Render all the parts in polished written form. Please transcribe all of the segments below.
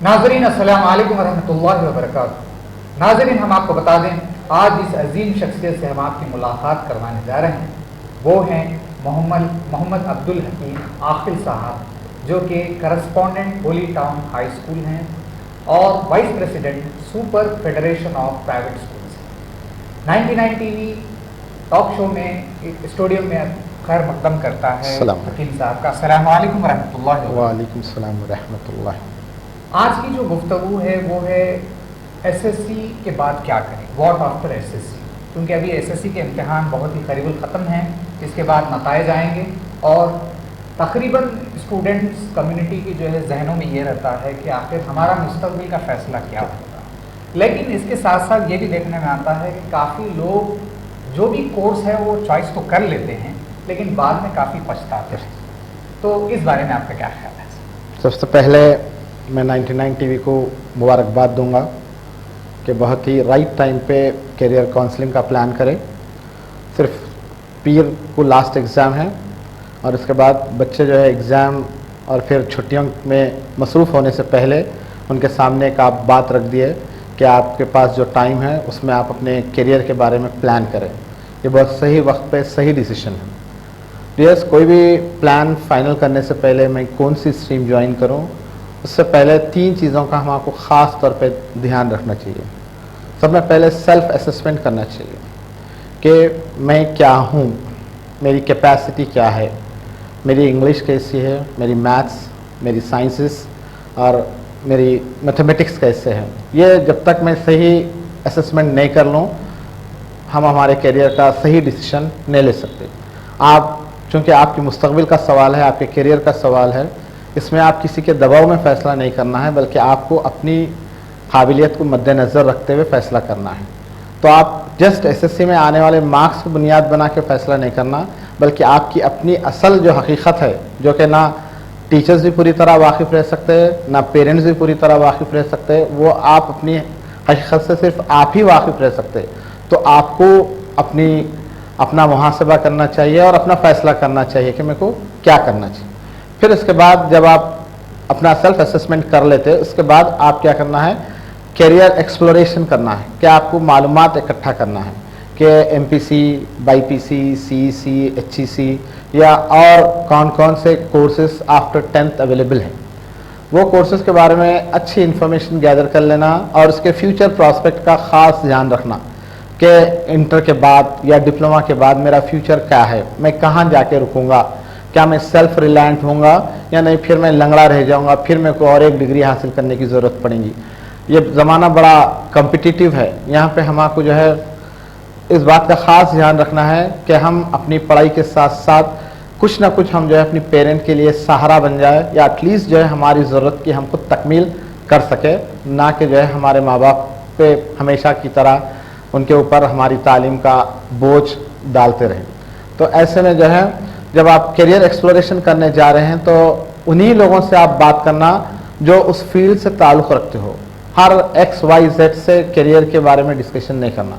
नाज़रीन अस्सलाम वालेकुम रहमतुल्लाहि व बरकातुहू। नाज़रीन, हम आपको बता दें, आज इस अजीम शख्सियत से हम आपकी मुलाकात करवाने जा रहे हैं। वो हैं मोहम्मद अब्दुल हकीम आखिल साहब, जो कि correspondent Holi town high school हैं और vice president super federation of private schools हैं। 99 टीवी टॉक शो में स्टूडियो में खैर मकदम करता है हकीम साहब का। अस्सलाम वालेकुम व रहमतुल्लाहि व बरकातुहू। वालेकुम सलाम व रहमतुल्लाह। आज की जो गुफ्तगू है वो है एसएससी के बाद क्या करें, व्हाट आफ्टर एसएससी। क्योंकि अभी एसएससी के इम्तिहान बहुत ही करीबुल ख़त्म हैं, इसके बाद नताइज आएंगे और तकरीबन स्टूडेंट्स कम्युनिटी की जो है जहनों में ये रहता है कि आखिर हमारा मुस्तकबिल का फ़ैसला क्या होगा। लेकिन इसके साथ साथ ये भी देखने में आता है कि काफ़ी लोग जो भी कोर्स है वो चॉइस तो कर लेते हैं, लेकिन बाद में काफ़ी पछताते हैं। तो इस बारे में आपका क्या ख्याल है? सबसे पहले मैं 99 टीवी को मुबारकबाद दूंगा कि बहुत ही राइट टाइम पे करियर काउंसलिंग का प्लान करें। सिर्फ पीर को लास्ट एग्ज़ाम है और इसके बाद बच्चे जो है एग्ज़ाम और फिर छुट्टियों में मसरूफ़ होने से पहले उनके सामने एक आप बात रख दिए कि आपके पास जो टाइम है उसमें आप अपने करियर के बारे में प्लान करें। ये बहुत सही वक्त पे सही डिसीजन है। डियर्स, कोई भी प्लान फाइनल करने से पहले मैं कौन सी स्ट्रीम ज्वाइन करूं, उससे पहले 3 चीज़ों का हम आपको ख़ास तौर पे ध्यान रखना चाहिए। सब में पहले सेल्फ असेसमेंट करना चाहिए कि मैं क्या हूँ, मेरी कैपेसिटी क्या है, मेरी इंग्लिश कैसी है, मेरी मैथ्स, मेरी साइंसेस और मेरी मैथमेटिक्स कैसे है। ये जब तक मैं सही असेसमेंट नहीं कर लूँ, हम हमारे करियर का सही डिसीजन नहीं ले सकते। आप चूँकि आपके मुस्तकबिल का सवाल है, आपके करियर का सवाल है, इसमें आप किसी के दबाव में फ़ैसला नहीं करना है, बल्कि आपको अपनी काबिलियत को मद्देनज़र रखते हुए फ़ैसला करना है। तो आप जस्ट एसएससी में आने वाले मार्क्स को बुनियाद बना के फ़ैसला नहीं करना, बल्कि आपकी अपनी असल जो हकीकत है, जो कि ना टीचर्स भी पूरी तरह वाकिफ़ रह सकते हैं, ना पेरेंट्स भी पूरी तरह वाकिफ़ रह सकते हैं, वो आप अपनी हकीकत से सिर्फ आप ही वाकिफ़ रह सकते हैं। तो आपको अपना मुहासबा करना चाहिए और अपना फ़ैसला करना चाहिए कि मेरे को क्या करना चाहिए। फिर इसके बाद जब आप अपना सेल्फ असेसमेंट कर लेते हैं, उसके बाद आप क्या करना है, करियर एक्सप्लोरेशन करना है कि आपको मालूमात इकट्ठा करना है कि एमपीसी, बाईपीसी, सीईसी, एचईसी या और कौन कौन से कोर्सेज आफ्टर 10th अवेलेबल हैं। वो कोर्सेज के बारे में अच्छी इन्फॉर्मेशन गैदर कर लेना और उसके फ्यूचर प्रॉस्पेक्ट का ख़ास ध्यान रखना कि इंटर के बाद या डिप्लोमा के बाद मेरा फ्यूचर क्या है, मैं कहाँ जाके रुकूँगा, क्या मैं सेल्फ रिलायंट होऊंगा या नहीं, फिर मैं लंगड़ा रह जाऊंगा, फिर मेरे को और एक डिग्री हासिल करने की ज़रूरत पड़ेगी। ये ज़माना बड़ा कम्पिटिटिव है, यहाँ पे हमको जो है इस बात का ख़ास ध्यान रखना है कि हम अपनी पढ़ाई के साथ साथ कुछ ना कुछ हम जो है अपनी पेरेंट के लिए सहारा बन जाए, या एटलीस्ट जो है हमारी ज़रूरत की हमको तकमील कर सके, ना कि जो है हमारे माँ बाप पे हमेशा की तरह उनके ऊपर हमारी तालीम का बोझ डालते रहें। तो ऐसे में जो है जब आप करियर एक्सप्लोरेशन करने जा रहे हैं तो उन्हीं लोगों से आप बात करना जो उस फील्ड से ताल्लुक़ रखते हो। हर XYZ से करियर के बारे में डिस्कशन नहीं करना।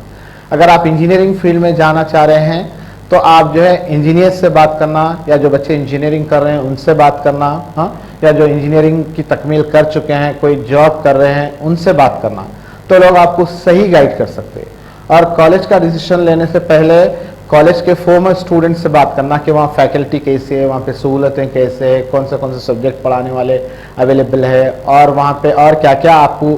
अगर आप इंजीनियरिंग फील्ड में जाना चाह रहे हैं तो आप जो है इंजीनियर से बात करना, या जो बच्चे इंजीनियरिंग कर रहे हैं उनसे बात करना, हाँ, या जो इंजीनियरिंग की तकमील कर चुके हैं, कोई जॉब कर रहे हैं, उनसे बात करना, तो लोग आपको सही गाइड कर सकते हैं। और कॉलेज का डिसीजन लेने से पहले कॉलेज के फॉर्मर स्टूडेंट से बात करना कि वहाँ फैकल्टी कैसे है, वहाँ पे सहूलतें कैसे है, कौन से सब्जेक्ट पढ़ाने वाले अवेलेबल है और वहाँ पे और क्या क्या आपको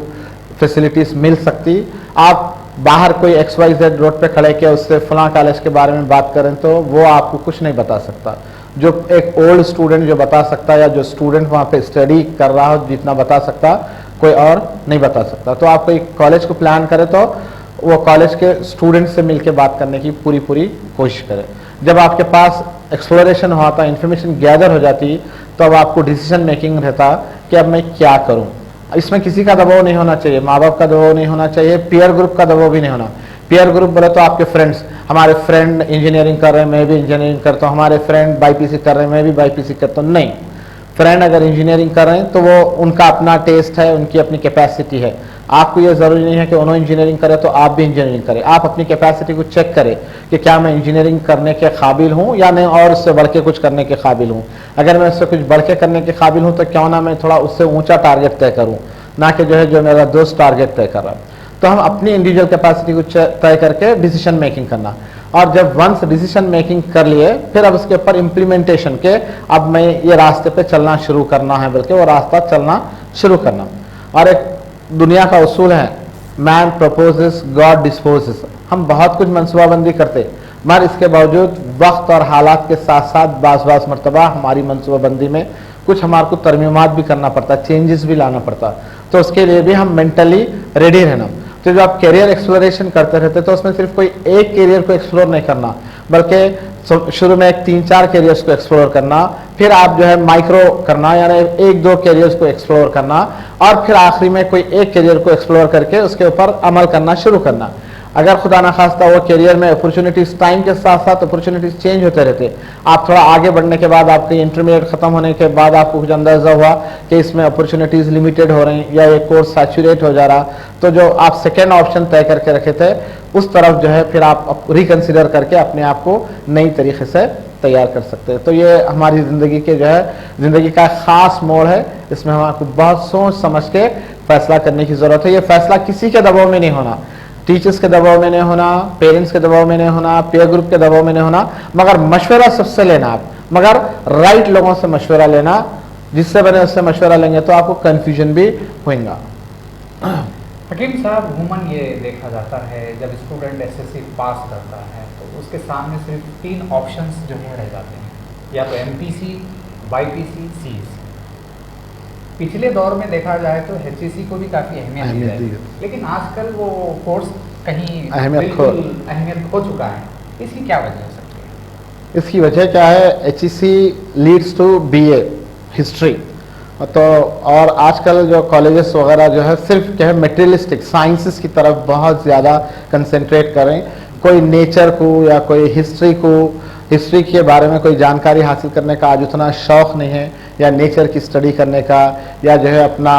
फैसिलिटीज़ मिल सकती। आप बाहर कोई XYZ रोड पे खड़े के उससे फलां कॉलेज के बारे में बात करें तो वो आपको कुछ नहीं बता सकता। जो एक ओल्ड स्टूडेंट जो बता सकता, या जो स्टूडेंट वहाँ पे स्टडी कर रहा हो जितना बता सकता, कोई और नहीं बता सकता। तो आप कोई कॉलेज को प्लान करें तो वो कॉलेज के स्टूडेंट से मिलकर बात करने की पूरी कोशिश करें। जब आपके पास एक्सप्लोरेशन होता, इन्फॉर्मेशन गैदर हो जाती, तो अब आपको डिसीजन मेकिंग रहता कि अब मैं क्या करूं। इसमें किसी का दबाव नहीं होना चाहिए, माँ बाप का दबाव नहीं होना चाहिए, पीयर ग्रुप का दबाव भी नहीं होना। पीयर ग्रुप बोले तो आपके फ्रेंड्स, हमारे फ्रेंड इंजीनियरिंग कर रहे हैं, मैं भी इंजीनियरिंग करता हूँ, हमारे फ्रेंड बाईपीसी कर रहे हैं, मैं भी बाईपीसी करता हूँ। नहीं, फ्रेंड अगर इंजीनियरिंग कर रहे हैं तो वो उनका अपना टेस्ट है, उनकी अपनी कैपेसिटी है। आपको ये ज़रूरी नहीं है कि उन्होंने इंजीनियरिंग करे तो आप भी इंजीनियरिंग करें। आप अपनी कैपेसिटी को चेक करें कि क्या मैं इंजीनियरिंग करने के काबिल हूँ या नहीं, और उससे बढ़ के कुछ करने के काबिल हूँ। अगर मैं उससे कुछ बढ़ के करने के काबिल हूँ तो क्यों ना मैं थोड़ा उससे ऊंचा टारगेट तय करूँ। ना कि जो है जो मेरा दोस्त टारगेट तय कर रहा है। तो हम अपनी इंडिविजुअल कैपेसिटी को तय करके डिसीजन मेकिंग करना, और जब वंस डिसीजन मेकिंग कर लिए फिर अब उसके ऊपर इम्प्लीमेंटेशन के, अब मैं ये रास्ते पे चलना शुरू करना है, बल्कि वो रास्ता चलना शुरू करना। और एक दुनिया का उसूल है, मैन प्रपोजेस गॉड डिस्पोजेस। हम बहुत कुछ मनसूबाबंदी करते, मगर इसके बावजूद वक्त और हालात के साथ साथ बास मरतबा हमारी मनसूबाबंदी में कुछ हमारे को तरमीमात भी करना पड़ता, चेंजेस भी लाना पड़ता। तो उसके लिए भी हम मेंटली रेडी रहना। तो जब आप कैरियर एक्सप्लोरेशन करते रहते तो उसमें सिर्फ कोई एक कैरियर को एक्सप्लोर नहीं करना, बल्कि शुरू में 3-4 कैरियर्स को एक्सप्लोर करना, फिर आप जो है माइक्रो करना, यानी 1-2 कैरियर्स को एक्सप्लोर करना, और फिर आखिरी में कोई एक कैरियर को एक्सप्लोर करके उसके ऊपर अमल करना शुरू करना। अगर खुदा ना खास्ता वो कैरियर में अपॉर्चुनिटीज टाइम के साथ साथ अपॉर्चुनिटीज चेंज होते रहते, आप थोड़ा आगे बढ़ने के बाद, आपकी इंटरमीडिएट खत्म होने के बाद आपको कुछ अंदाजा हुआ कि इसमें अपॉर्चुनिटीज लिमिटेड हो रही या ये कोर्स सैचुरेट हो जा रहा, तो जो आप सेकेंड ऑप्शन तय करके रखे थे उस तरफ जो है फिर आप रिकंसिडर करके अपने आप को नई तरीके से तैयार कर सकते हैं। तो ये हमारी ज़िंदगी के जो है ज़िंदगी का ख़ास मोड़ है, इसमें हमको बहुत सोच समझ के फैसला करने की ज़रूरत है। ये फैसला किसी के दबाव में नहीं होना, टीचर्स के दबाव में नहीं होना, पेरेंट्स के दबाव में नहीं होना, पीयर ग्रुप के दबाव में नहीं होना, मगर मशवरा सबसे लेना आप, मगर राइट लोगों से मशवरा लेना, जिससे बने उससे मशवरा लेंगे तो आपको कन्फ्यूजन भी होगा। हकीम साहब, अमूमन ये देखा जाता है जब स्टूडेंट एसएससी पास करता है तो उसके सामने सिर्फ 3 ऑप्शंस जो है रह जाते हैं, या तो एमपीसी, बाईपीसी, सीईसी। पिछले दौर में देखा जाए तो एचईसी को भी काफ़ी अहमियत दी जाती है, लेकिन आजकल वो कोर्स कहीं अहमियत खो चुका है। इसकी क्या वजह हो सकती है? इसकी वजह क्या है, HEC leads to BA history, तो और आजकल जो कॉलेजेस वगैरह जो है सिर्फ क्या है मटेरियलिस्टिक साइंसेस की तरफ बहुत ज़्यादा कंसंट्रेट करें, कोई नेचर को या कोई हिस्ट्री के बारे में कोई जानकारी हासिल करने का आज उतना शौक़ नहीं है, या नेचर की स्टडी करने का, या जो है अपना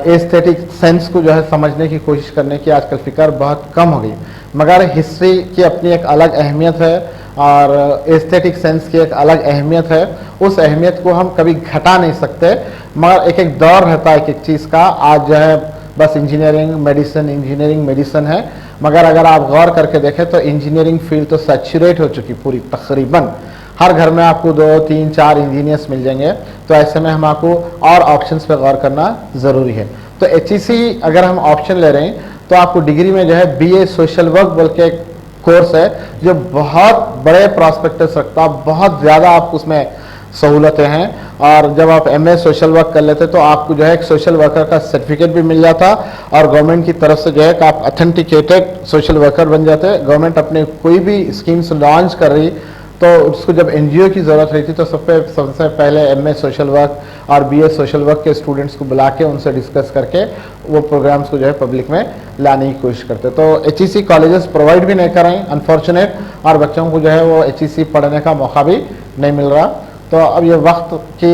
एस्थेटिक सेंस को जो है समझने की कोशिश करने की आजकल फ़िक्र बहुत कम हो गई। मगर हिस्ट्री की अपनी एक अलग अहमियत है और एस्थेटिक सेंस की एक अलग अहमियत है, उस अहमियत को हम कभी घटा नहीं सकते। मगर एक दौर रहता है एक चीज़ का, आज जो है बस इंजीनियरिंग मेडिसिन है, मगर अगर आप गौर करके देखें तो इंजीनियरिंग फील्ड तो सैचुरेट हो चुकी पूरी, तकरीबन हर घर में आपको 2-3-4 इंजीनियर्स मिल जाएंगे। तो ऐसे में हम आपको और ऑप्शंस पे गौर करना ज़रूरी है। तो एचईसी अगर हम ऑप्शन ले रहे हैं तो आपको डिग्री में जो है बीए सोशल वर्क बोल के एक कोर्स है जो बहुत बड़े प्रॉस्पेक्टस रखता, बहुत ज़्यादा आपको उसमें सहूलतें हैं। और जब आप एमए सोशल वर्क कर लेते तो आपको जो है एक सोशल वर्कर का सर्टिफिकेट भी मिल जाता, और गवर्नमेंट की तरफ से जो है कि आप ऑथेंटिकेटेड सोशल वर्कर बन जाते। गवर्नमेंट अपने कोई भी स्कीम्स लॉन्च कर रही तो उसको जब एनजीओ की ज़रूरत रहती तो सबसे पहले एमए सोशल वर्क और बीए सोशल वर्क के स्टूडेंट्स को बुला के उनसे डिस्कस करके वो प्रोग्राम्स को जो है पब्लिक में लाने की कोशिश करते। तो एचईसी कॉलेजेस प्रोवाइड भी नहीं कर रहे हैं अनफॉर्चुनेट, और बच्चों को जो है वो एचईसी पढ़ने का मौका भी नहीं मिल रहा। तो अब ये वक्त की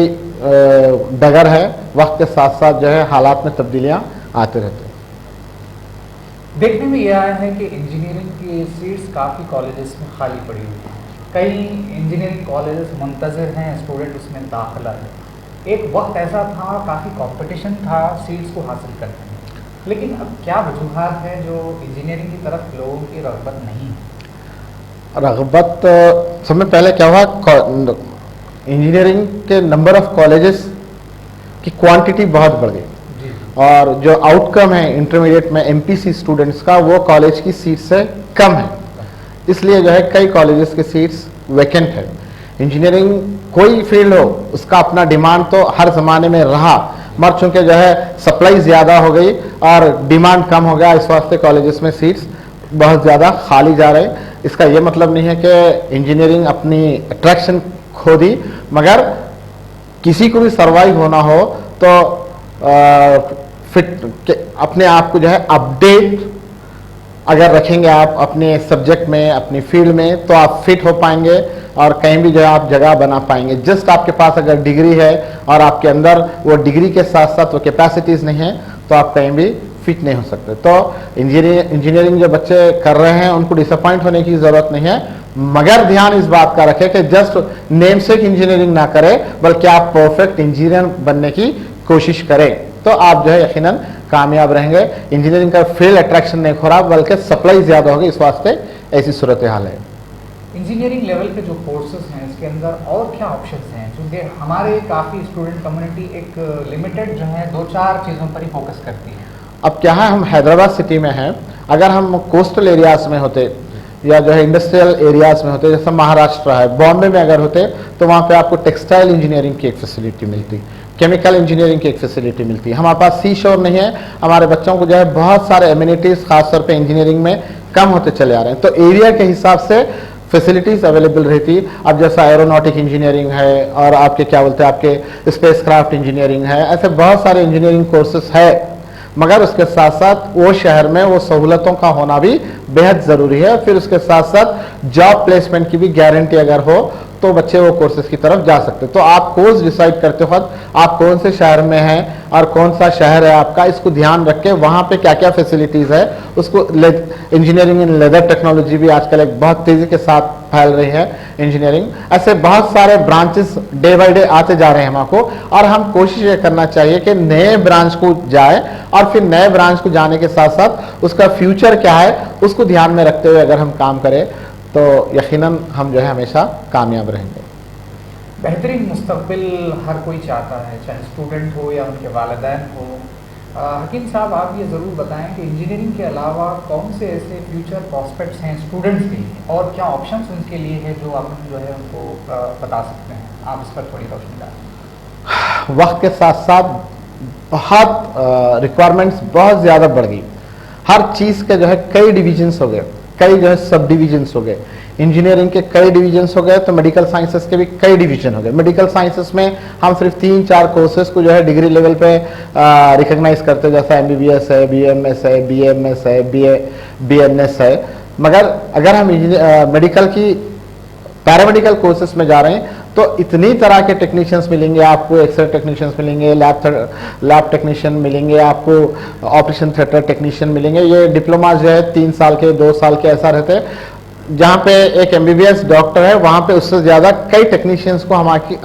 डगर है, वक्त के साथ साथ जो है हालात में तब्दीलियाँ आते रहते हैं। देखने में यह आया है कि इंजीनियरिंग की सीट्स काफ़ी कॉलेजेस में खाली पड़ी हुई हैं, कई इंजीनियरिंग कॉलेजेस मुंतज़िर हैं स्टूडेंट उसमें दाखिला है। एक वक्त ऐसा था काफ़ी कंपटीशन था सीट्स को हासिल करने में, लेकिन अब क्या वजूहात है जो इंजीनियरिंग की तरफ लोगों की रग़बत नहीं है? रग़बत सबसे पहले क्या हुआ, इंजीनियरिंग के नंबर ऑफ कॉलेजेस की क्वांटिटी बहुत बढ़ गई, और जो आउटकम है इंटरमीडिएट में एमपीसी स्टूडेंट्स का वो कॉलेज की सीट से कम है, इसलिए जो है कई कॉलेजेस के सीट्स वैकेंट है। इंजीनियरिंग कोई फील्ड हो उसका अपना डिमांड तो हर ज़माने में रहा, मगर चूँकि जो है सप्लाई ज़्यादा हो गई और डिमांड कम हो गया, इस वास्ते कॉलेजेस में सीट्स बहुत ज़्यादा खाली जा रहे। इसका ये मतलब नहीं है कि इंजीनियरिंग अपनी अट्रैक्शन खो दी, मगर किसी को भी सर्वाइव होना हो तो फिट अपने आप को जो है अपडेट अगर रखेंगे आप अपने सब्जेक्ट में, अपनी फील्ड में, तो आप फिट हो पाएंगे और कहीं भी जो है आप जगह बना पाएंगे। जस्ट आपके पास अगर डिग्री है और आपके अंदर वो डिग्री के साथ साथ वो कैपेसिटीज़ नहीं है तो आप कहीं भी फिट नहीं हो सकते। तो इंजीनियरिंग जो बच्चे कर रहे हैं उनको डिसअपॉइंट होने की ज़रूरत नहीं है, मगर ध्यान इस बात का रखें कि जस्ट नेम से इंजीनियरिंग ना करें, बल्कि आप परफेक्ट इंजीनियर बनने की कोशिश करें तो आप जो है यकीनन कामयाब रहेंगे। इंजीनियरिंग का फील्ड अट्रैक्शन नहीं हो रहा बल्कि सप्लाई ज़्यादा होगी, इस वास्ते ऐसी सूरत हाल है। इंजीनियरिंग लेवल के जो कोर्सेज हैं इसके अंदर और क्या ऑप्शंस हैं, क्योंकि हमारे काफ़ी स्टूडेंट कम्युनिटी एक लिमिटेड जो है 2-4 चीज़ों पर ही फोकस करती है। अब क्या है, हम हैदराबाद सिटी में हैं, अगर हम कोस्टल एरियाज में होते या जो है इंडस्ट्रियल एरियाज में होते, जैसे महाराष्ट्र है, बॉम्बे में अगर होते तो वहाँ पे आपको टेक्सटाइल इंजीनियरिंग की एक फैसिलिटी मिलती, केमिकल इंजीनियरिंग की एक फैसिलिटी मिलती। हमारे पास सी शोर नहीं है, हमारे बच्चों को जो है बहुत सारे एम्यूनिटीज़ खासतौर पे इंजीनियरिंग में कम होते चले आ रहे हैं, तो एरिया के हिसाब से फैसिलिटीज़ अवेलेबल रहती। अब जैसा एरोनॉटिक इंजीनियरिंग है और आपके क्या बोलते हैं आपके स्पेसक्राफ्ट इंजीनियरिंग है, ऐसे बहुत सारे इंजीनियरिंग कोर्सेज है, मगर उसके साथ साथ वो शहर में वो सहूलतों का होना भी बेहद ज़रूरी है। फिर उसके साथ साथ जॉब प्लेसमेंट की भी गारंटी अगर हो तो बच्चे वो कोर्सेज की तरफ जा सकते। तो आप कोर्स डिसाइड करते वक्त आप कौन से शहर में हैं और कौन सा शहर है आपका, इसको ध्यान रख के वहाँ पे क्या क्या फैसिलिटीज़ है उसको। इंजीनियरिंग इन लेदर टेक्नोलॉजी भी आजकल एक बहुत तेज़ी के साथ फैल रही है इंजीनियरिंग, ऐसे बहुत सारे ब्रांचेस डे बाय डे आते जा रहे हैं हमको, और हम कोशिश ये करना चाहिए कि नए ब्रांच को जाए और फिर नए ब्रांच को जाने के साथ साथ उसका फ्यूचर क्या है उसको ध्यान में रखते हुए अगर हम काम करें तो यकीनन हम जो है हमेशा कामयाब रहेंगे। बेहतरीन मुस्तकबिल हर कोई चाहता है, चाहे स्टूडेंट हो या उनके वालिदैन हो। हकीम साहब, आप ये ज़रूर बताएं कि इंजीनियरिंग के अलावा कौन से ऐसे फ्यूचर प्रॉस्पेक्ट्स हैं स्टूडेंट्स के लिए और क्या ऑप्शंस उनके लिए है जो आप जो है उनको बता सकते हैं, आप इस पर थोड़ी रोशनी डालें। वक्त के साथ साथ बहुत रिक्वायरमेंट्स बहुत ज़्यादा बढ़ गई, हर चीज़ के जो है कई डिविजन्स हो गए, कई जो है सब डिविजन्स हो गए, इंजीनियरिंग के कई डिवीजन्स हो गए तो मेडिकल साइंसेस के भी कई डिवीजन हो गए। मेडिकल साइंसेस में हम सिर्फ 3-4 कोर्सेज को जो है डिग्री लेवल पे रिकॉग्नाइज करते हैं, जैसा MBBS है, BMS है, BMS है, BNS है। मगर अगर हम मेडिकल की पैरामेडिकल कोर्सेज में जा रहे हैं तो इतनी तरह के टेक्नीशियंस मिलेंगे आपको, एक्सरे टेक्नीशियंस मिलेंगे, लैब टेक्नीशियन मिलेंगे, आपको ऑपरेशन थिएटर टेक्नीशियन मिलेंगे। ये डिप्लोमा जो है 3 साल के 2 साल के ऐसा रहते हैं, जहाँ पे एक MBBS डॉक्टर है वहाँ पे उससे ज़्यादा कई टेक्नीशियंस को हमारे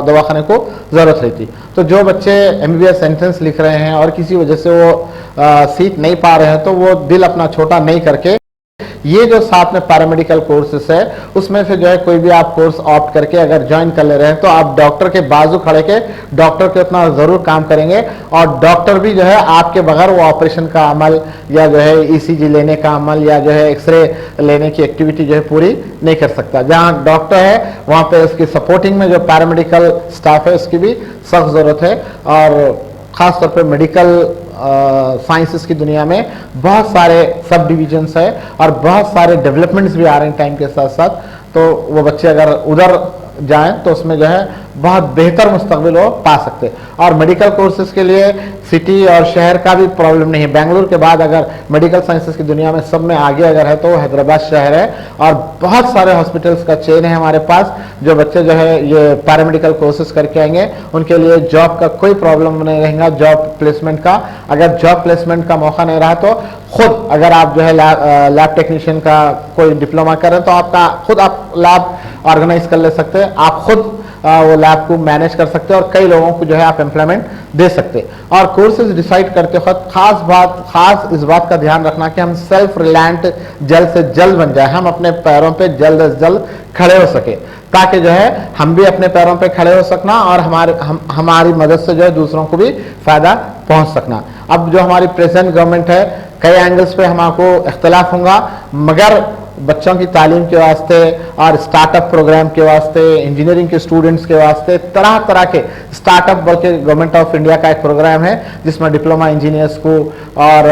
दवाखाने को ज़रूरत रहती। तो जो बच्चे MBBS एंट्रेंस लिख रहे हैं और किसी वजह से वो सीट नहीं पा रहे हैं तो वो दिल अपना छोटा नहीं करके ये जो साथ में पैरामेडिकल कोर्सेस है उसमें से जो है कोई भी आप कोर्स ऑप्ट करके अगर ज्वाइन कर ले रहे हैं तो आप डॉक्टर के बाजू खड़े के डॉक्टर के उतना ज़रूर काम करेंगे, और डॉक्टर भी जो है आपके बगैर वो ऑपरेशन का अमल या जो है ECG लेने का अमल या जो है एक्सरे लेने की एक्टिविटी जो है पूरी नहीं कर सकता। जहाँ डॉक्टर है वहाँ पे उसकी सपोर्टिंग में जो पैरामेडिकल स्टाफ है उसकी भी सख्त ज़रूरत है। और ख़ास तौर पे मेडिकल साइंसेस की दुनिया में बहुत सारे सब डिविजन्स है और बहुत सारे डेवलपमेंट्स भी आ रहे हैं टाइम के साथ साथ, तो वो बच्चे अगर उधर जाएं तो उसमें जो है बहुत बेहतर मुस्तकबिल वो पा सकते। और मेडिकल कोर्सेज के लिए सिटी और शहर का भी प्रॉब्लम नहीं है। बेंगलुरु के बाद अगर मेडिकल साइंसेस की दुनिया में सब में आगे अगर है तो हैदराबाद शहर है, और बहुत सारे हॉस्पिटल्स का चेन है हमारे पास। जो बच्चे जो है ये पैरामेडिकल कोर्सेज करके आएंगे उनके लिए जॉब का कोई प्रॉब्लम नहीं रहेगा, जॉब प्लेसमेंट का। अगर जॉब प्लेसमेंट का मौका नहीं रहा तो खुद अगर आप जो है लैब टेक्नीशियन का कोई डिप्लोमा करें तो आपका खुद आप लैब ऑर्गेनाइज कर ले सकते हैं, आप खुद वो लैब को मैनेज कर सकते हैं और कई लोगों को जो है आप एम्प्लॉयमेंट दे सकते हैं। और कोर्सेज डिसाइड करते वक्त खास इस बात का ध्यान रखना कि हम सेल्फ रिलायंट जल्द से जल्द बन जाए, हम अपने पैरों पे जल्द से जल्द खड़े हो सके, ताकि जो है हम भी अपने पैरों पे खड़े हो सकना और हमारी मदद से जो है दूसरों को भी फायदा पहुंच सकना। अब जो हमारी प्रेजेंट गवर्नमेंट है कई एंगल्स पे हमको इख्तलाफ होगा, मगर बच्चों की तालीम के वास्ते और स्टार्टअप प्रोग्राम के वास्ते, इंजीनियरिंग के स्टूडेंट्स के वास्ते तरह तरह के स्टार्टअप बल्कि गवर्नमेंट ऑफ इंडिया का एक प्रोग्राम है जिसमें डिप्लोमा इंजीनियर्स को और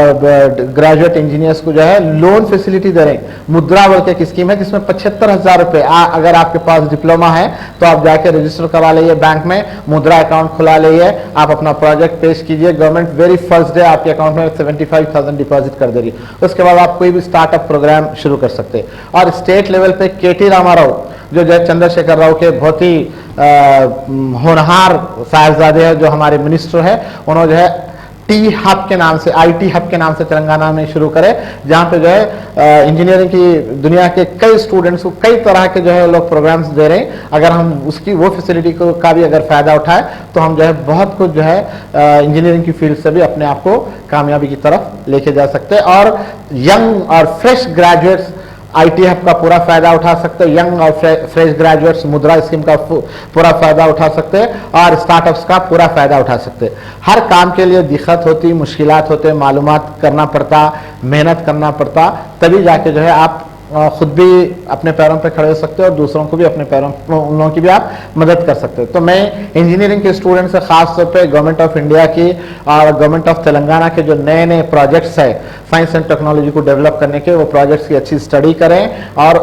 ग्रेजुएट इंजीनियर्स को जो है लोन फैसिलिटी दे रहे हैं। मुद्रा बल्कि एक स्कीम है जिसमें 75,000 रुपये अगर आपके पास डिप्लोमा है तो आप जाके रजिस्टर करवा लीजिए बैंक में, मुद्रा अकाउंट खुला लीजिए, आप अपना प्रोजेक्ट पेश कीजिए, गवर्नमेंट वेरी फर्स्ट डे आपके अकाउंट में 75,000 डिपॉजिट कर दे रही है। उसके बाद आप कोई भी स्टार्टअप प्रोग्राम शुरू कर सकते हैं। और स्टेट लेवल पे KT रामाराव जो जय चंद्रशेखर राव के बहुत ही होनहार साहिबजादे हैं, जो हमारे मिनिस्टर है, उन्होंने जो है टी हब के नाम से, IT हब के नाम से तेलंगाना में शुरू करें, जहाँ पे जो है इंजीनियरिंग की दुनिया के कई स्टूडेंट्स को कई तरह के जो है लोग प्रोग्राम्स दे रहे हैं। अगर हम उसकी वो फैसिलिटी को का भी अगर फ़ायदा उठाए तो हम जो है बहुत कुछ जो है इंजीनियरिंग की फील्ड से भी अपने आप को कामयाबी की तरफ लेके जा सकते हैं। और यंग और फ्रेश ग्रेजुएट्स IT हब का पूरा फायदा उठा सकते हैं, यंग और फ्रेश ग्रेजुएट्स मुद्रा स्कीम का पूरा फायदा उठा सकते हैं और स्टार्टअप्स का पूरा फायदा उठा सकते हैं। हर काम के लिए दिक्कत होती, मुश्किलात होते, मालूमात करना पड़ता, मेहनत करना पड़ता, तभी जाके जो है आप खुद भी अपने पैरों पे खड़े हो सकते हो और दूसरों को भी अपने पैरों, उन लोगों की भी आप मदद कर सकते हो। तो मैं इंजीनियरिंग के स्टूडेंट से खास तौर पे गवर्नमेंट ऑफ इंडिया की और गवर्नमेंट ऑफ तेलंगाना के जो नए नए प्रोजेक्ट्स है साइंस एंड टेक्नोलॉजी को डेवलप करने के, वो प्रोजेक्ट्स की अच्छी स्टडी करें और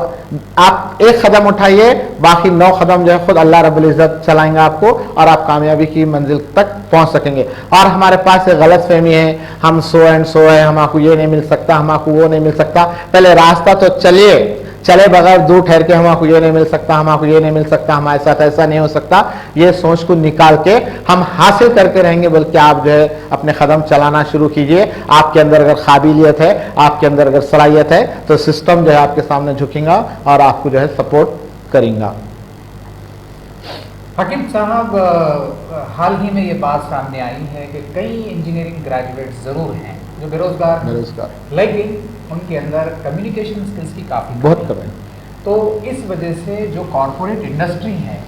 आप एक कदम उठाइए, बाकी 9 कदम जो है खुद अल्लाह रब्बुल इज़्ज़त चलाएंगे आपको और आप कामयाबी की मंजिल तक पहुंच सकेंगे। और हमारे पास एक गलत फहमी है, हम सो एंड सो है, हमको ये नहीं मिल सकता, हमको वो नहीं मिल सकता। पहले रास्ता तो चले बगैर दूर ठहर के हमको ये नहीं मिल सकता, हमको ये नहीं मिल सकता, हमारे साथ ऐसा नहीं हो सकता, ये सोच को निकाल के हम हासिल करके रहेंगे। बल्कि आप जो है अपने कदम चलाना शुरू कीजिए। आपके अंदर अगर काबिलियत है, आपके अंदर अगर सलाहियत है, तो सिस्टम जो है आपके सामने झुकेगा और आपको जो है सपोर्ट करेगा। हकीम साहब, हाल ही में ये बात सामने आई है कि कई इंजीनियरिंग ग्रेजुएट ज़रूर हैं जो बेरोजगार, लेकिन उनके अंदर कम्युनिकेशन स्किल्स की काफ़ी बहुत कम है। तो इस वजह से जो कॉरपोरेट इंडस्ट्री है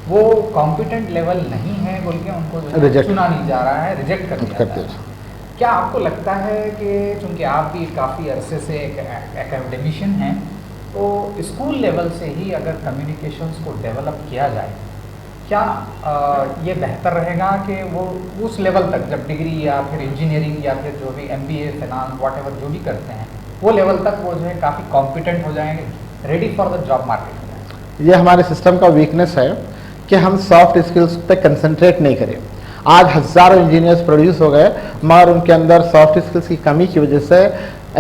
वो कॉम्पिटेंट लेवल नहीं है बोल के उनको चुना नहीं जा रहा है, रिजेक्ट कर दिया जा रहा है। क्या आपको लगता है कि चूँकि आप भी काफ़ी अरसे से एक एकेडमिशियन हैं, तो स्कूल लेवल से ही अगर कम्युनिकेशंस को डेवलप किया जाए, क्या ये बेहतर रहेगा कि वो उस लेवल तक, जब डिग्री या फिर इंजीनियरिंग या फिर जो भी MBA, फाइनेंस, व्हाटएवर जो भी करते हैं, वो लेवल तक वो जो है काफ़ी कॉम्पिटेंट हो जाएंगे, ready for the job market हो जाएंगे? ये हमारे सिस्टम का वीकनेस है कि हम सॉफ्ट स्किल्स पे कंसंट्रेट नहीं करें। आज हज़ारों इंजीनियर्स प्रोड्यूस हो गए, मगर उनके अंदर सॉफ्ट स्किल्स की कमी की वजह से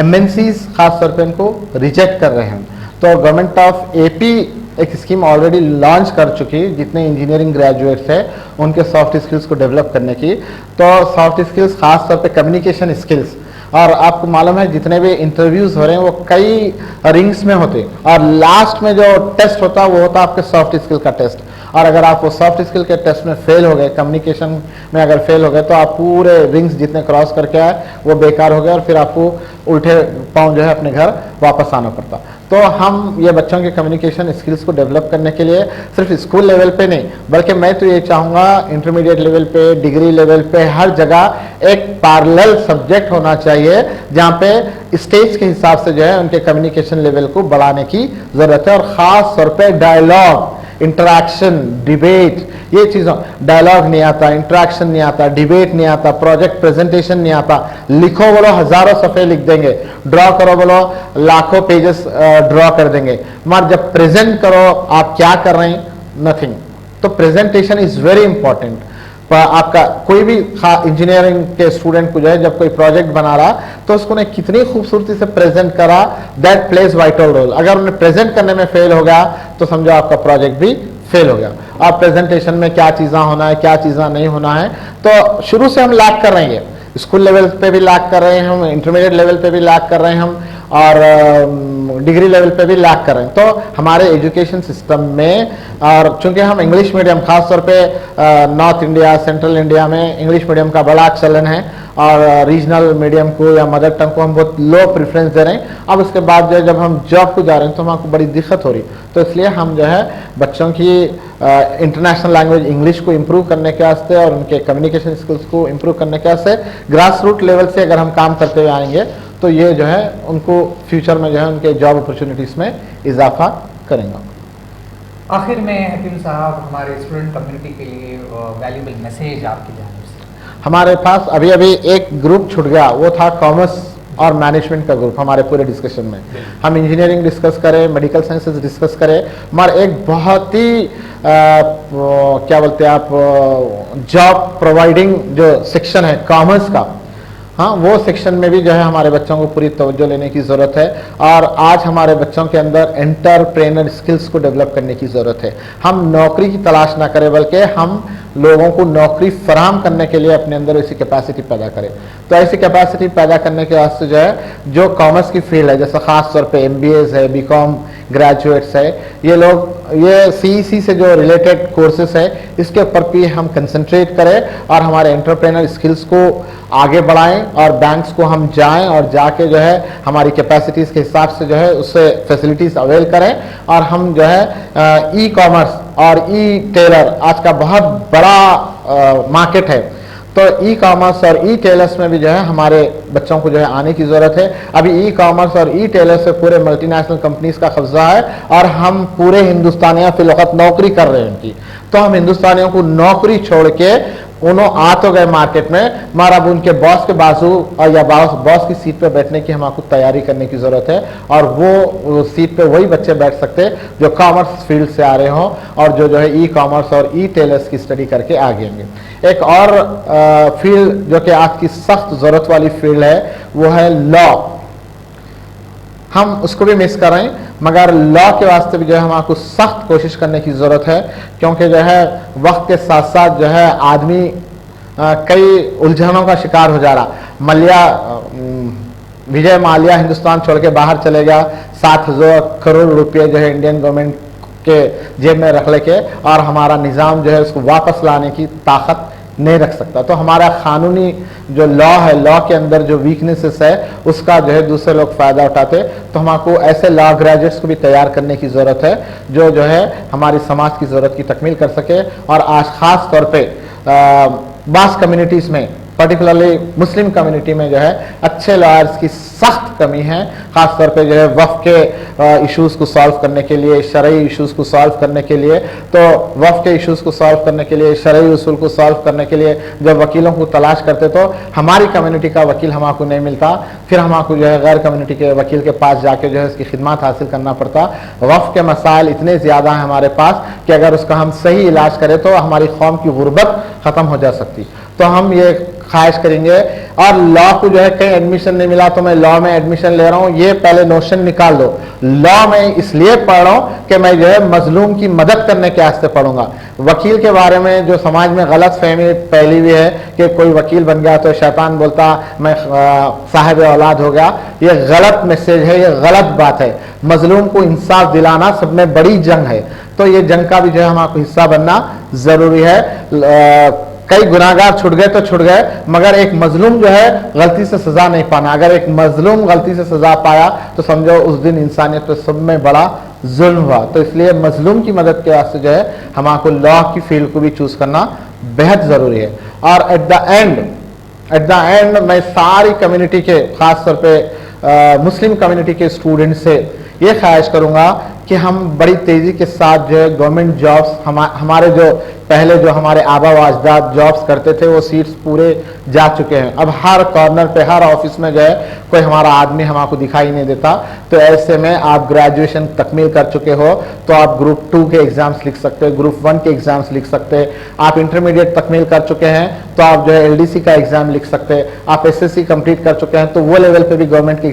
MNCs खास तौर पे इनको रिजेक्ट कर रहे हैं। तो गवर्नमेंट ऑफ AP एक स्कीम ऑलरेडी लॉन्च कर चुकी, जितने इंजीनियरिंग ग्रेजुएट्स हैं उनके सॉफ्ट स्किल्स को डेवलप करने की। तो सॉफ्ट स्किल्स खास तौर पे कम्युनिकेशन स्किल्स, और आपको मालूम है जितने भी इंटरव्यूज़ हो रहे हैं वो कई रिंग्स में होते हैं और लास्ट में जो टेस्ट होता है वो होता है आपके सॉफ्ट स्किल का टेस्ट। और अगर आप वो सॉफ्ट स्किल के टेस्ट में फेल हो गए, कम्युनिकेशन में अगर फेल हो गए, तो आप पूरे रिंग्स जितने क्रॉस करके आए वो बेकार हो गए और फिर आपको उल्टे पाँव जो है अपने घर वापस आना पड़ता। तो हम ये बच्चों के कम्युनिकेशन स्किल्स को डेवलप करने के लिए सिर्फ स्कूल लेवल पे नहीं, बल्कि मैं तो ये चाहूँगा इंटरमीडिएट लेवल पे, डिग्री लेवल पे, हर जगह एक पैरेलल सब्जेक्ट होना चाहिए जहाँ पे स्टेज के हिसाब से जो है उनके कम्युनिकेशन लेवल को बढ़ाने की ज़रूरत है। और ख़ास तौर पे डायलॉग, इंटरेक्शन, डिबेट, ये चीज़ों, डायलॉग नहीं आता, इंटरेक्शन नहीं आता, डिबेट नहीं आता, प्रोजेक्ट प्रेजेंटेशन नहीं आता। लिखो बोलो हज़ारों सफ़े लिख देंगे, ड्रॉ करो बोलो लाखों पेजेस ड्रॉ कर देंगे, मगर जब प्रेजेंट करो आप क्या कर रहे हैं, नथिंग। तो प्रेजेंटेशन इज़ वेरी इंपॉर्टेंट। आपका कोई भी इंजीनियरिंग के स्टूडेंट को जो है जब कोई प्रोजेक्ट बना रहा तो उसको ने कितनी खूबसूरती से प्रेजेंट करा, दैट प्लेज वाइटल रोल। अगर उन्हें प्रेजेंट करने में फेल हो गया तो समझो आपका प्रोजेक्ट भी फेल हो गया। आप प्रेजेंटेशन में क्या चीज़ें होना है, क्या चीज़ें नहीं होना है, तो शुरू से हम लैक कर रहे हैं। स्कूल लेवल पे भी लैक कर रहे हैं हम, इंटरमीडिएट लेवल पे भी लैक कर रहे हैं हम, और डिग्री लेवल पे भी लैक कर रहे हैं। तो हमारे एजुकेशन सिस्टम में, और चूंकि हम इंग्लिश मीडियम, खास तौर पे नॉर्थ इंडिया, सेंट्रल इंडिया में इंग्लिश मीडियम का बड़ा चलन है और रीजनल मीडियम को या मदर टंग को हम बहुत लो प्रेफरेंस दे रहे हैं। अब उसके बाद जो है जब हम जॉब को जा रहे हैं तो हमको बड़ी दिक्कत हो रही, तो इसलिए हम जो है बच्चों की इंटरनेशनल लैंग्वेज इंग्लिश को इम्प्रूव करने के वास्ते और उनके कम्युनिकेशन स्किल्स को इम्प्रूव करने के वास्ते ग्रास रूट लेवल से अगर हम काम करते हुए आएंगे तो ये जो है उनको फ्यूचर में जो है उनके जॉब अपॉर्चुनिटीज़ में इजाफा करेंगे। आखिर में हकीम साहब, हमारे स्टूडेंट कम्युनिटी के लिए वैल्यूबल मैसेज आपकी जानिब से? हमारे पास अभी अभी एक ग्रुप छूट गया, वो था कॉमर्स और मैनेजमेंट का ग्रुप। हमारे पूरे डिस्कशन में हम इंजीनियरिंग डिस्कस करें, मेडिकल साइंसेज डिस्कस करें, मगर एक बहुत ही क्या बोलते हैं आप, जॉब प्रोवाइडिंग जो सेक्शन है कॉमर्स का, हाँ, वो सेक्शन में भी जो है हमारे बच्चों को पूरी तवज्जो लेने की ज़रूरत है और आज हमारे बच्चों के अंदर एंटरप्रेन्योर स्किल्स को डेवलप करने की ज़रूरत है। हम नौकरी की तलाश ना करें बल्कि हम लोगों को नौकरी फराहम करने के लिए अपने अंदर ऐसी कैपेसिटी पैदा करें। तो ऐसी कैपेसिटी पैदा करने के वास्ते जो है जो कॉमर्स की फील्ड है, जैसे ख़ास तौर पे MBAs है, BCom ग्रेजुएट्स है, ये लोग ये CEC से जो रिलेटेड कोर्सेज है इसके ऊपर भी हम कंसंट्रेट करें और हमारे एंटरप्रेन्योर स्किल्स को आगे बढ़ाएं और बैंक्स को हम जाएं और जाके जो है हमारी कैपेसिटीज़ के हिसाब से जो है उससे फैसिलिटीज़ अवेल करें और हम जो है ई-कॉमर्स और ई-टेलर आज का बहुत बड़ा मार्केट है, तो ई-कॉमर्स और ई-टेलर्स में भी जो है हमारे बच्चों को जो है आने की ज़रूरत है। अभी ई-कॉमर्स और ई-टेलर्स से पूरे मल्टीनेशनल कंपनीज का कब्जा है और हम पूरे हिंदुस्तानियों फिल वक्त नौकरी कर रहे हैं उनकी, तो हम हिंदुस्तानियों को नौकरी छोड़ के उन्होंने आ तो गए मार्केट में, मगर अब उनके बॉस के बाजू और या बॉस की सीट पे बैठने की हमको तैयारी करने की ज़रूरत है और वो सीट पे वही बच्चे बैठ सकते हैं जो कॉमर्स फील्ड से आ रहे हों और जो है ई-कॉमर्स और ई-टेलर्स की स्टडी करके आगे होंगे। एक और फील्ड जो कि आज की सख्त ज़रूरत वाली फील्ड है वो है लॉ। हम उसको भी मिस कर रहे हैं, मगर लॉ के वास्ते भी जो है हमको सख्त कोशिश करने की ज़रूरत है, क्योंकि जो है वक्त के साथ साथ जो है आदमी कई उलझनों का शिकार हो जा रहा। विजय माल्या हिंदुस्तान छोड़ के बाहर चले गया, 7,000 करोड़ रुपये जो है इंडियन गवर्नमेंट के जेब में रख लेके, और हमारा निज़ाम जो है उसको वापस लाने की ताकत नहीं रख सकता। तो हमारा कानूनी जो लॉ है, लॉ के अंदर जो वीकनेसेस है उसका जो है दूसरे लोग फ़ायदा उठाते, तो हमको ऐसे लॉ ग्रेजुएट्स को भी तैयार करने की ज़रूरत है जो है हमारी समाज की ज़रूरत की तकमील कर सके। और आज ख़ास तौर पे बास कम्युनिटीज़ में, पर्टिकुलरली मुस्लिम कम्युनिटी में जो है अच्छे लॉयर्स की सख्त कमी है, ख़ास तौर पे जो है वफ़ के इश्यूज़ को सॉल्व करने के लिए, शरई इश्यूज़ को सॉल्व करने के लिए, तो वफ़ के इश्यूज़ को सॉल्व करने के लिए, शरई उसूल को सॉल्व करने के लिए जब वकीलों को तलाश करते तो हमारी कम्युनिटी का वकील हमको नहीं मिलता, फिर हमको जो है गैर कम्युनिटी के वकील के पास जाके जो है उसकी खिदमत हासिल करना पड़ता। वफ़ के मसाइल इतने ज़्यादा हैं हमारे पास कि अगर उसका हम सही इलाज करें तो हमारी कौम की गुर्बत ख़त्म हो जा सकती। तो हम ये ख्वाहिश करेंगे। और लॉ को जो है कहीं एडमिशन नहीं मिला तो मैं लॉ में एडमिशन ले रहा हूं, ये पहले नोशन निकाल दो। लॉ में इसलिए पढ़ रहा हूं कि मैं जो है मजलूम की मदद करने के वास्ते पढ़ूंगा। वकील के बारे में जो समाज में गलत फहमी पहली भी है कि कोई वकील बन गया तो शैतान बोलता मैं साहिब औलाद हो गया, ये गलत मैसेज है, ये गलत बात है। मजलूम को इंसाफ दिलाना सब में बड़ी जंग है, तो ये जंग का भी जो है हमारा हिस्सा बनना जरूरी है। कई गुनाहगार छुट गए तो छुट गए, मगर एक मजलूम जो है गलती से सजा नहीं पाना। अगर एक मजलूम गलती से सजा पाया तो समझो उस दिन इंसानियत पे सब में बड़ा जुल्म हुआ। तो इसलिए मजलूम की मदद के वास्ते जो है हमको लॉ की फील्ड को भी चूज करना बेहद जरूरी है। और एट द एंड मैं सारी कम्युनिटी के, खास तौर पे मुस्लिम कम्युनिटी के स्टूडेंट से ये ख्वाहिश करूंगा कि हम बड़ी तेजी के साथ जो है गवर्नमेंट जॉब्स, हमारे जो पहले जो हमारे आबा व अजदाद जॉब्स करते थे वो सीट्स पूरे जा चुके हैं। अब हर कॉर्नर पे, हर ऑफिस में जो है कोई हमारा आदमी हमको दिखाई नहीं देता। तो ऐसे में आप ग्रेजुएशन तकमील कर चुके हो तो आप ग्रुप 2 के एग्जाम्स लिख सकते हैं, ग्रुप 1 के एग्जाम्स लिख सकते हैं। आप इंटरमीडिएट तकमील कर चुके हैं तो आप जो है LDC का एग्जाम लिख सकते हैं। आप SSC कंप्लीट कर चुके हैं तो वो लेवल पे भी गवर्नमेंट के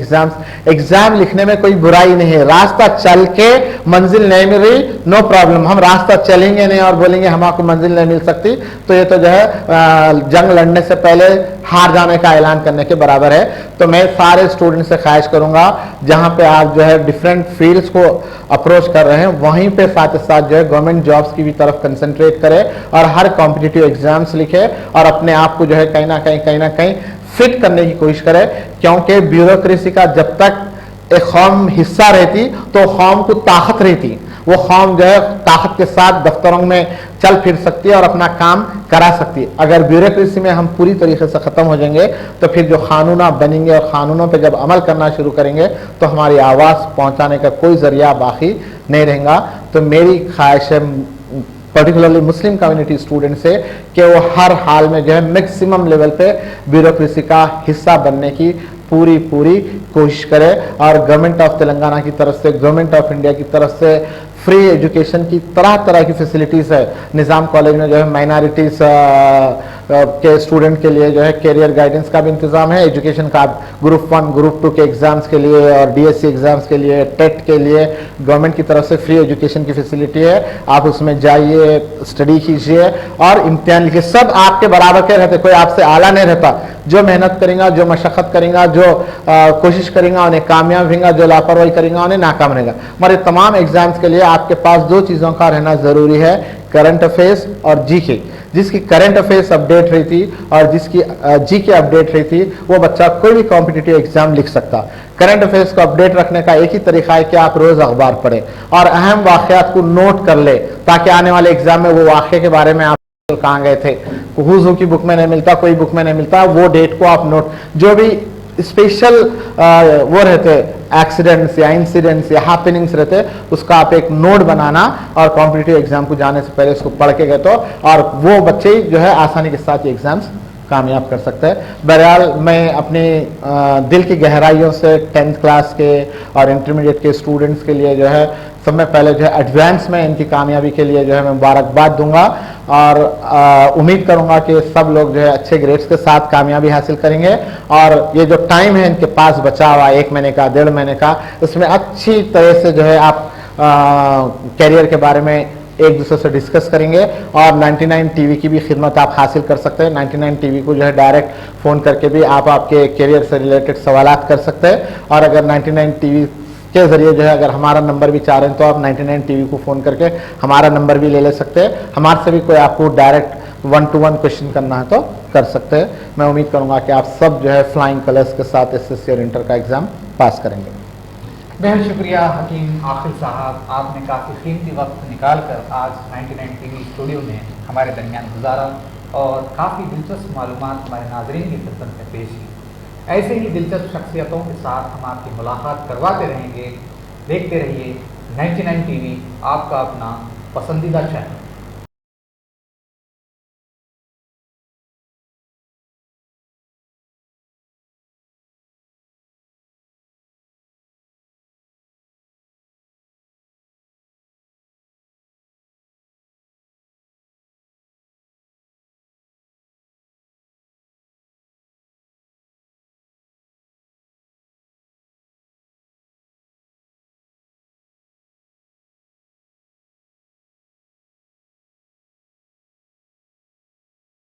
एग्जाम लिखने में कोई बुराई नहीं है। रास्ता चल के मंजिल नहीं मिल रही, नो प्रॉब्लम, हम रास्ता चलेंगे नहीं और बोलेंगे हमको मंजिल नहीं मिल सकती, तो ये तो जो है जंग लड़ने से पहले हार जाने का ऐलान करने के बराबर है। तो मैं सारे स्टूडेंट से ख्वाहिश करूंगा जहां पे आप जो है डिफरेंट फील्ड्स को अप्रोच कर रहे हैं वहीं पे साथ ही साथ जो है गवर्नमेंट जॉब्स की भी तरफ कंसंट्रेट करें और हर कॉम्पिटिटिव एग्जाम्स लिखे और अपने आप को जो है कहीं ना कहीं फिट करने की कोशिश करें। क्योंकि ब्यूरोक्रेसी का जब तक एक कौम हिस्सा रहती तो कौम को ताकत रहती, वो कौम जो है ताकत के साथ दफ्तरों में चल फिर सकती है और अपना काम करा सकती है। अगर ब्यूरोक्रेसी में हम पूरी तरीके से ख़त्म हो जाएंगे तो फिर जो कानून बनेंगे और कानूनों पे जब अमल करना शुरू करेंगे तो हमारी आवाज़ पहुंचाने का कोई जरिया बाकी नहीं रहेगा। तो मेरी ख्वाहिश है पर्टिकुलरली मुस्लिम कम्युनिटी स्टूडेंट से कि वो हर हाल में जो है मैक्सिमम लेवल पे ब्यूरोक्रेसी का हिस्सा बनने की पूरी कोशिश करे और गवर्नमेंट ऑफ तेलंगाना की तरफ से, गवर्नमेंट ऑफ इंडिया की तरफ से फ्री एजुकेशन की तरह की फैसिलिटीज़ है। निज़ाम कॉलेज में जो है माइनॉरिटीज़ के स्टूडेंट के लिए जो है कैरियर गाइडेंस का भी इंतजाम है, एजुकेशन का ग्रुप 1 ग्रुप 2 के एग्जाम्स के लिए और DSC एग्जाम्स के लिए, टेट के लिए गवर्नमेंट की तरफ से फ्री एजुकेशन की फैसिलिटी है। आप उसमें जाइए, स्टडी कीजिए और इम्तिहान लिखिए। सब आपके बराबर के रहते, कोई आपसे आला नहीं रहता। जो मेहनत करेगा, जो मशक्क़त करेगा, जो कोशिश करेगा उन्हें कामयाब होगा, जो लापरवाही करेगा उन्हें नाकाम रहेगा। हमारे तमाम एग्जाम्स के लिए आपके पास 2 चीज़ों का रहना ज़रूरी है, करंट अफेयर्स और जीके। जिसकी करंट अफेयर्स अपडेट रही थी और जिसकी जीके अपडेट रही थी, वो बच्चा कोई भी कॉम्पिटिटिव एग्जाम लिख सकता। करंट अफेयर्स को अपडेट रखने का एक ही तरीका है कि आप रोज़ अखबार पढ़ें और अहम वाक़यात को नोट कर ले, ताकि आने वाले एग्जाम में वो वाक़े के बारे में आप कहाँ गए थे, हुज़ू की बुक में नहीं मिलता, कोई बुक में नहीं मिलता, वो डेट को आप नोट, जो भी स्पेशल वो रहते एक्सीडेंट्स या इंसिडेंट्स या हैपनिंग्स रहते, उसका आप एक नोट बनाना और कॉम्पिटिटिव एग्जाम को जाने से पहले उसको पढ़ के गए तो, और वो बच्चे जो है आसानी के साथ ये एग्जाम्स कामयाब कर सकते हैं। बहरहाल मैं अपनी दिल की गहराइयों से 10th क्लास के और इंटरमीडिएट के स्टूडेंट्स के लिए जो है सब में पहले जो है एडवांस में इनकी कामयाबी के लिए जो है मैं मुबारकबाद दूंगा और उम्मीद करूंगा कि सब लोग जो है अच्छे ग्रेड्स के साथ कामयाबी हासिल करेंगे। और ये जो टाइम है इनके पास बचा हुआ 1 महीने का, 1.5 महीने का, उसमें अच्छी तरह से जो है आप कैरियर के बारे में एक दूसरे से डिस्कस करेंगे और 99 टीवी की भी खिदमत आप हासिल कर सकते हैं। 99 टीवी को जो है डायरेक्ट फ़ोन करके भी आप आपके कैरियर से रिलेटेड सवालात कर सकते हैं। और अगर 99 टीवी के ज़रिए जो है अगर हमारा नंबर भी चाह रहे हैं तो आप 99 टीवी को फ़ोन करके हमारा नंबर भी ले सकते हैं। हमारे से भी कोई आपको डायरेक्ट 1-to-1 क्वेश्चन करना है तो कर सकते हैं। मैं उम्मीद करूँगा कि आप सब जो है फ्लाइंग कलर्स के साथ SSC और इंटर का एग्ज़ाम पास करेंगे। बेहद शुक्रिया हकीम आखिल साहब, आपने काफ़ी कीमती वक्त निकाल कर आज 99 टीवी स्टूडियो में हमारे दरमियान गुजारा और काफ़ी दिलचस्प मालूमात हमारे नाजरीन की खिदमत में पेश की। ऐसे ही दिलचस्प शख्सियतों के साथ हम आपकी मुलाकात करवाते रहेंगे। देखते रहिए 99 टीवी, आपका अपना पसंदीदा चैनल।